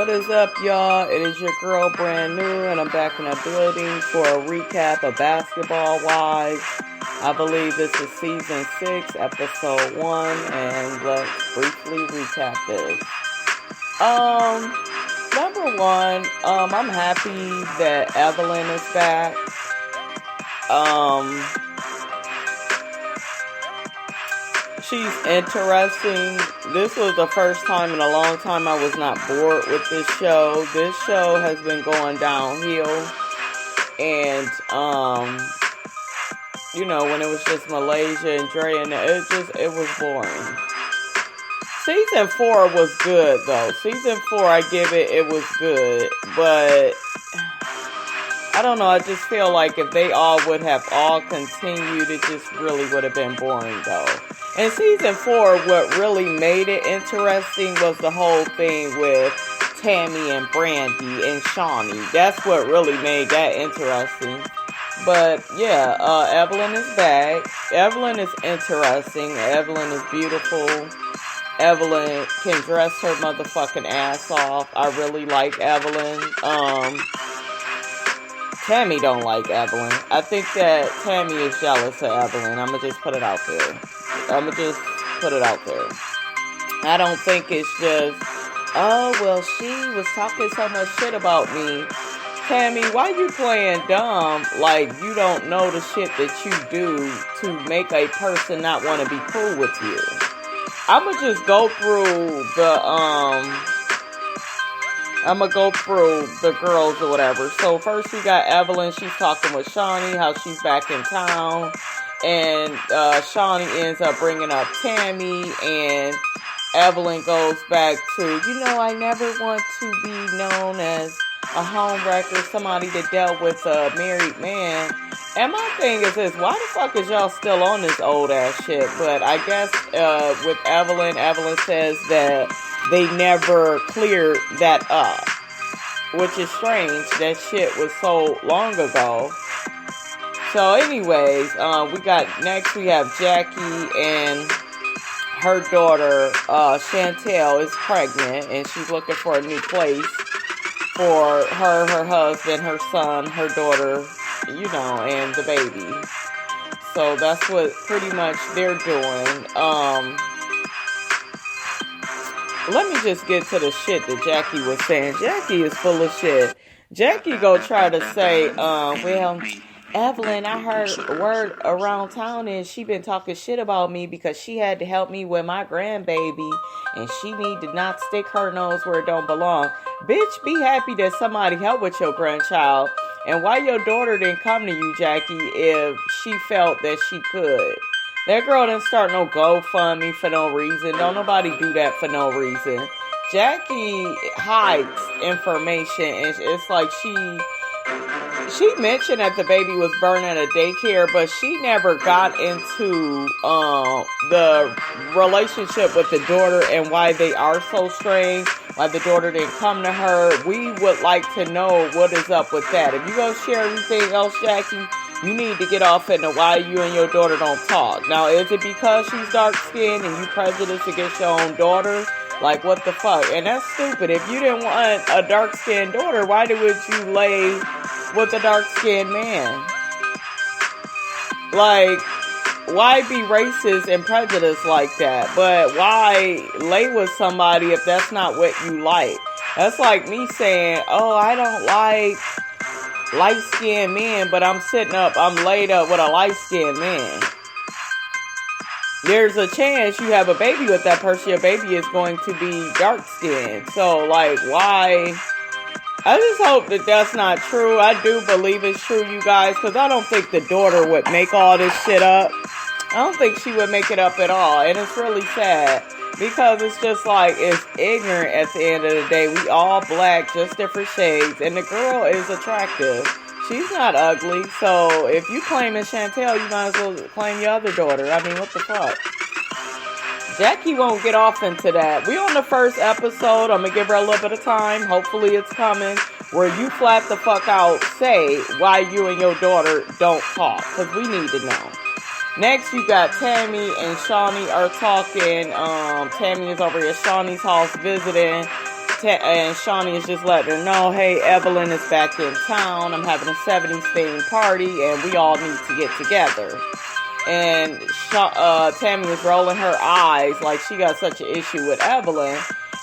What is up, y'all? It is your girl, Brand New, and I'm back in the building for a recap of Basketball Wives. I believe this is Season 6, Episode 1, and let's briefly recap this. Number one, I'm happy that Evelyn is back. She's interesting. This was the first time in a long time I was not bored with this show. This show has been going downhill. And, when it was just Malaysia and Dre, and it was boring. Season 4 was good, though. Season 4, I give it was good. But, I don't know, I just feel like if they all would have all continued, it just really would have been boring, though. In Season 4, what really made it interesting was the whole thing with Tammy and Brandy and Shaunie. That's what really made that interesting. But, yeah, Evelyn is back. Evelyn is interesting. Evelyn is beautiful. Evelyn can dress her motherfucking ass off. I really like Evelyn. Tammy don't like Evelyn. I think that Tammy is jealous of Evelyn. I'ma just put it out there. I don't think it's just, oh, well, she was talking so much shit about me. Tammy, why you playing dumb like you don't know the shit that you do to make a person not want to be cool with you? I'ma just go through the girls or whatever. So first we got Evelyn. She's talking with Shaunie, how she's back in town. And Shaunie ends up bringing up Tammy. And Evelyn goes back to, I never want to be known as a homewrecker, somebody that dealt with a married man. And my thing is this, why the fuck is y'all still on this old ass shit? But I guess with Evelyn says that they never cleared that up, which is strange. That shit was so long ago. So anyways, we have Jackie and her daughter, Chantel, is pregnant, and she's looking for a new place for her husband, her son, her daughter, and the baby. So that's what pretty much they're doing. Let me just get to the shit that Jackie was saying. Jackie is full of shit. Jackie go try to say, well, Evelyn, I heard a word around town and she been talking shit about me because she had to help me with my grandbaby and she need to not stick her nose where it don't belong. Bitch, be happy that somebody helped with your grandchild. And why your daughter didn't come to you, Jackie, if she felt that she could? That girl didn't start no GoFundMe for no reason. Don't nobody do that for no reason. Jackie hides information, and it's like she mentioned that the baby was born at a daycare, but she never got into the relationship with the daughter and why they are so strange, why the daughter didn't come to her. We would like to know what is up with that. If you're going to share everything else, Jackie, you need to get off into why you and your daughter don't talk. Now, is it because she's dark-skinned and you prejudiced against your own daughter? Like, what the fuck? And that's stupid. If you didn't want a dark-skinned daughter, why would you lay with a dark-skinned man? Like, why be racist and prejudiced like that? But why lay with somebody if that's not what you like? That's like me saying, oh, I don't like light-skinned men, but I'm laid up with a light-skinned man. There's a chance you have a baby with that person, your baby is going to be dark-skinned. So, like, why? I just hope that that's not true. I do believe it's true, you guys, because I don't think the daughter would make all this shit up. I don't think she would make it up at all, and it's really sad, because it's just like, it's ignorant at the end of the day. We all black, just different shades, and the girl is attractive. She's not ugly, so if you claiming Chantel, you might as well claim your other daughter. I mean, what the fuck? Jackie won't get off into that. We on the first episode. I'm going to give her a little bit of time. Hopefully it's coming. Where you flat the fuck out say why you and your daughter don't talk. Because we need to know. Next, you got Tammy and Shaunie are talking. Tammy is over at Shaunie's house visiting. and Shaunie is just letting her know, hey, Evelyn is back in town. I'm having a 70s theme party, and we all need to get together. And Tammy is rolling her eyes like she got such an issue with Evelyn.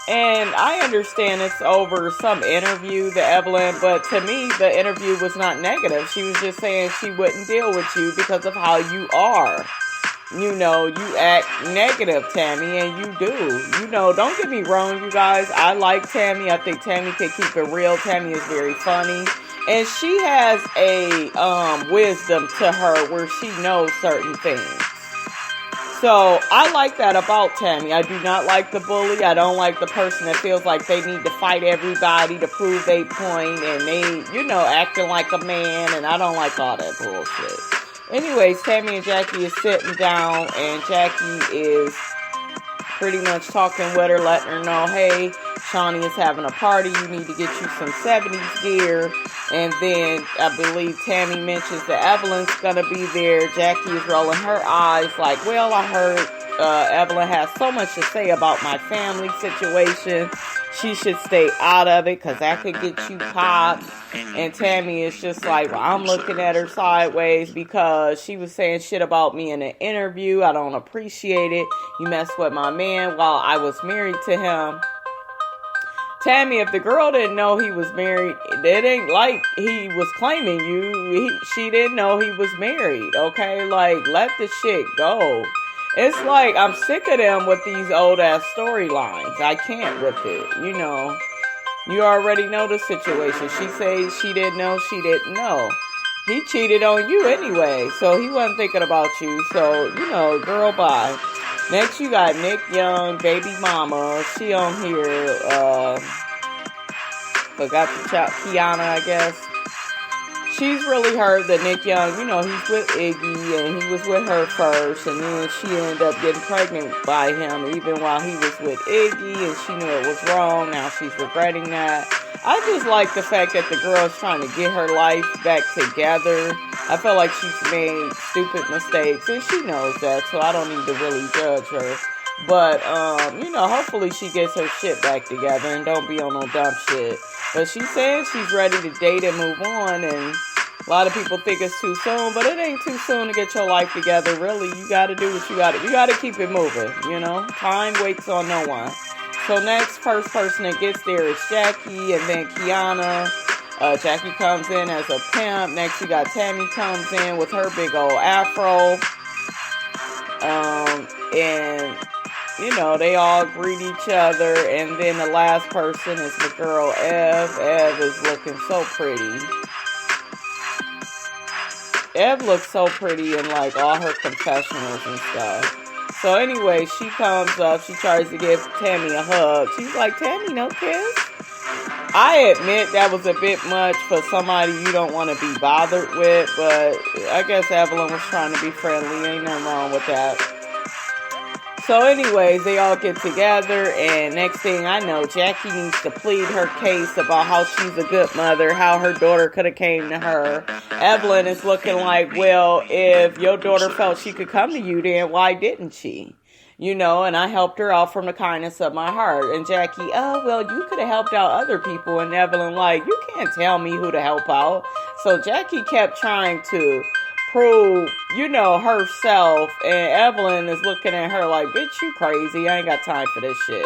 And I understand it's over some interview, the Evelyn, but to me, the interview was not negative. She was just saying she wouldn't deal with you because of how you are. You know, you act negative, Tammy, and you do. You know, don't get me wrong, you guys. I like Tammy. I think Tammy can keep it real. Tammy is very funny. And she has a wisdom to her where she knows certain things. So, I like that about Tammy. I do not like the bully. I don't like the person that feels like they need to fight everybody to prove their point. And they, you know, acting like a man. And I don't like all that bullshit. Anyways, Tammy and Jackie is sitting down. And Jackie is pretty much talking with her, letting her know, hey, Shaunie is having a party. You need to get you some 70s gear. And then I believe Tammy mentions that Evelyn's going to be there. Jackie is rolling her eyes like, well, I heard Evelyn has so much to say about my family situation. She should stay out of it because that could get you popped. And Tammy is just like, well, I'm looking at her sideways because she was saying shit about me in an interview. I don't appreciate it. You messed with my man while I was married to him. Tammy, if the girl didn't know he was married, it ain't like he was claiming you. She didn't know he was married, okay? Like, let the shit go. It's like, I'm sick of them with these old-ass storylines. I can't with it, you know. You already know the situation. She says she didn't know, she didn't know. He cheated on you anyway, so he wasn't thinking about you. So, you know, girl, bye. Next, you got Nick Young, baby mama. She on here, forgot to chat, Keyonna, I guess. She's really heard that Nick Young, you know, he's with Iggy, and he was with her first, and then she ended up getting pregnant by him, even while he was with Iggy, and she knew it was wrong. Now she's regretting that. I just like the fact that the girl's trying to get her life back together. I feel like she's made stupid mistakes, and she knows that, so I don't need to really judge her. But, you know, hopefully she gets her shit back together and don't be on no dumb shit. But she's saying she's ready to date and move on, and a lot of people think it's too soon, but it ain't too soon to get your life together, really. You gotta do what you gotta. You gotta keep it moving, you know? Time waits on no one. So next, first person that gets there is Jackie, and then Keyonna. Jackie comes in as a pimp. Next, you got Tammy comes in with her big old afro. And, you know, they all greet each other. And then the last person is the girl, Ev. Ev is looking so pretty. Ev looks so pretty in, like, all her confessionals and stuff. So anyway, she comes up. She tries to give Tammy a hug. She's like, Tammy, no kiss? I admit that was a bit much for somebody you don't want to be bothered with, but I guess Evelyn was trying to be friendly. Ain't nothing wrong with that. So anyways, they all get together, and next thing I know, Jackie needs to plead her case about how she's a good mother, how her daughter could have came to her. Evelyn is looking like, well, if your daughter felt she could come to you, then why didn't she? You know, and I helped her out from the kindness of my heart. And Jackie, oh, well, you could have helped out other people. And Evelyn, like, you can't tell me who to help out. So Jackie kept trying to prove, you know, herself. And Evelyn is looking at her like, bitch, you crazy. I ain't got time for this shit.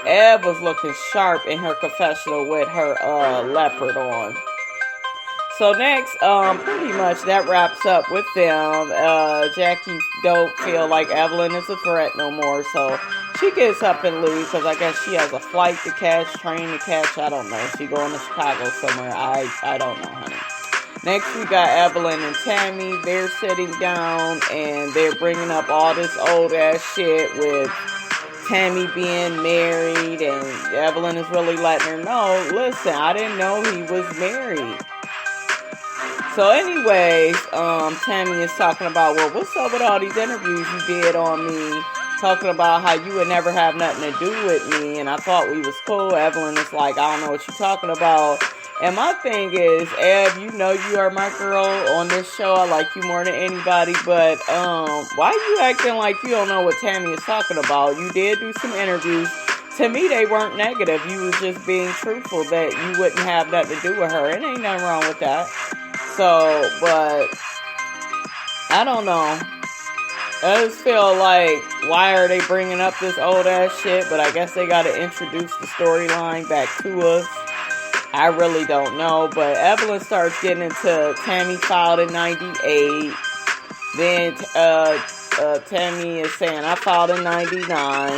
Ev was looking sharp in her confessional with her leopard on. So next, pretty much that wraps up with them. Jackie don't feel like Evelyn is a threat no more, so she gets up and leaves because I guess she has a flight to catch, train to catch. I don't know. She going to Chicago somewhere. I don't know, honey. Next, we got Evelyn and Tammy. They're sitting down and they're bringing up all this old ass shit with Tammy being married, and Evelyn is really letting her know, listen, I didn't know he was married. So anyways, Tammy is talking about, well, what's up with all these interviews you did on me? Talking about how you would never have nothing to do with me, and I thought we was cool. Evelyn is like, I don't know what you're talking about. And my thing is, Ev, you know you are my girl on this show. I like you more than anybody, but why are you acting like you don't know what Tammy is talking about? You did do some interviews. to me, they weren't negative. You was just being truthful that you wouldn't have nothing to do with her. It ain't nothing wrong with that. So, but I don't know. I just feel like, why are they bringing up this old ass shit? But I guess they got to introduce the storyline back to us. I really don't know. But Evelyn starts getting into Tammy filed in 98. Then Tammy is saying, I filed in 99.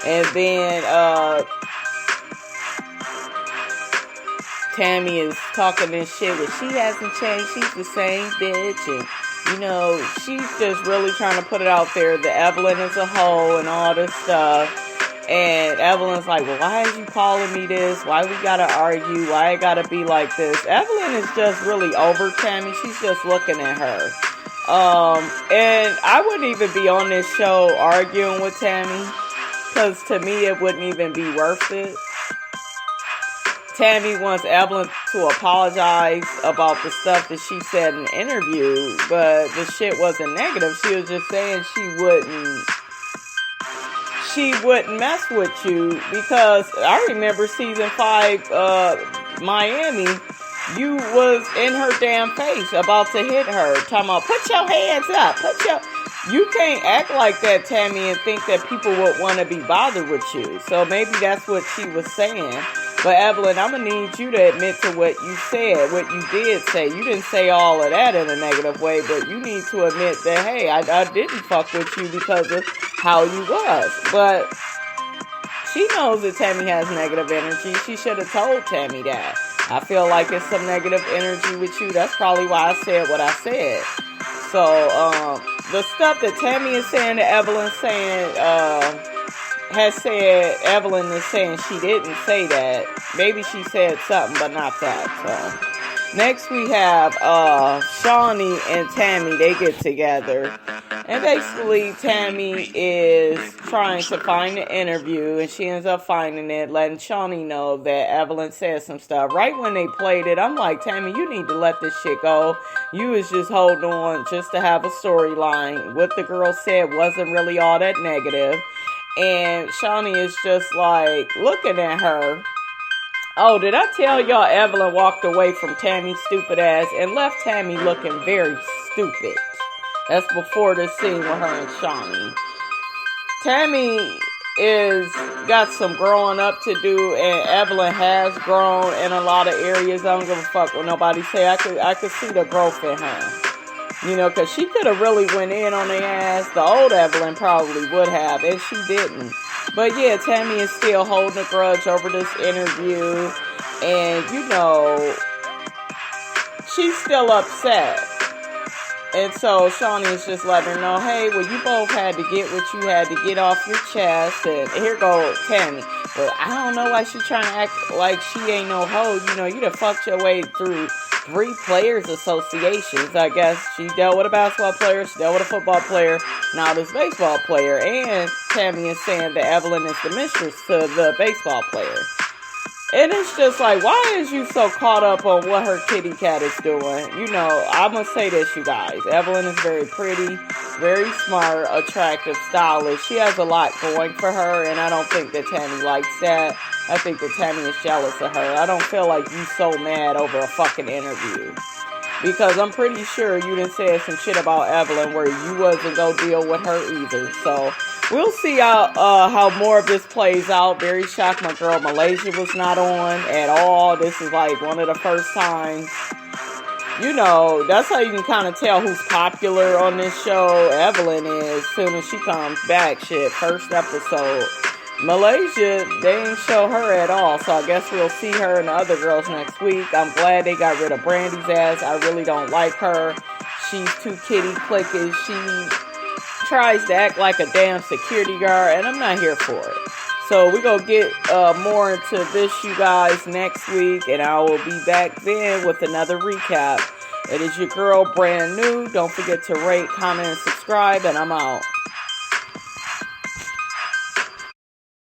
And then Tammy is talking this shit with, she hasn't changed, she's the same bitch. And, you know, she's just really trying to put it out there that Evelyn is a hoe and all this stuff. And Evelyn's like, well, why is you calling me this? Why we gotta argue? Why it gotta be like this? Evelyn is just really over Tammy. She's just looking at her. And I wouldn't even be on this show arguing with Tammy, because to me it wouldn't even be worth it. Tammy wants Evelyn to apologize about the stuff that she said in the interview, but the shit wasn't negative. She was just saying she wouldn't mess with you, because I remember season 5, Miami, you was in her damn face about to hit her, talking about, put your hands up, you can't act like that, Tammy, and think that people would want to be bothered with you. So maybe that's what she was saying. But Evelyn, I'm going to need you to admit to what you said, what you did say. You didn't say all of that in a negative way, but you need to admit that, hey, I didn't fuck with you because of how you was. But she knows that Tammy has negative energy. She should have told Tammy that. I feel like it's some negative energy with you. That's probably why I said what I said. So, the stuff that Tammy is saying to Evelyn, Evelyn is saying she didn't say that. Maybe she said something, but not that. So, next we have Shaunie and Tammy. They get together. And basically, Tammy is trying to find the interview, and she ends up finding it, letting Shaunie know that Evelyn said some stuff. Right when they played it, I'm like, Tammy, you need to let this shit go. You was just holding on just to have a storyline. What the girl said wasn't really all that negative. And Shaunie is just like looking at her. Oh, did I tell y'all Evelyn walked away from Tammy's stupid ass and left Tammy looking very stupid? That's before the scene with her and Shaunie. Tammy is got some growing up to do, and Evelyn has grown in a lot of areas. I don't give a fuck what nobody say. I could see the growth in her. You know, because she could have really went in on their ass. The old Evelyn probably would have, and she didn't. But yeah, Tammy is still holding a grudge over this interview. And, you know, she's still upset. And so Shaunie is just letting her know, hey, well, you both had to get what you had to get off your chest. And here goes Tammy. Well, I don't know why she's trying to act like she ain't no hoe. You know, you done fucked your way through 3 players associations. I guess she dealt with a basketball player, she dealt with a football player, now this baseball player. And Tammy is saying that Evelyn is the mistress to the baseball player. And it's just like, why is you so caught up on what her kitty cat is doing? You know, I'm going to say this, you guys. Evelyn is very pretty, very smart, attractive, stylish. She has a lot going for her, and I don't think that Tammy likes that. I think that Tammy is jealous of her. I don't feel like you so mad over a fucking interview. Because I'm pretty sure you done said some shit about Evelyn where you wasn't going to deal with her either. So, we'll see how more of this plays out. Very shocked my girl Malaysia was not on at all. This is like one of the first times. You know, that's how you can kind of tell who's popular on this show. Evelyn is, as soon as she comes back. Shit, first episode. Malaysia, they didn't show her at all, so I guess we'll see her and the other girls next week. I'm glad they got rid of Brandy's ass. I really don't like her. She's too kitty clicky. She tries to act like a damn security guard, and I'm not here for it. So we're going to get more into this, you guys, next week, and I will be back then with another recap. It is your girl, Brand New. Don't forget to rate, comment, and subscribe, and I'm out.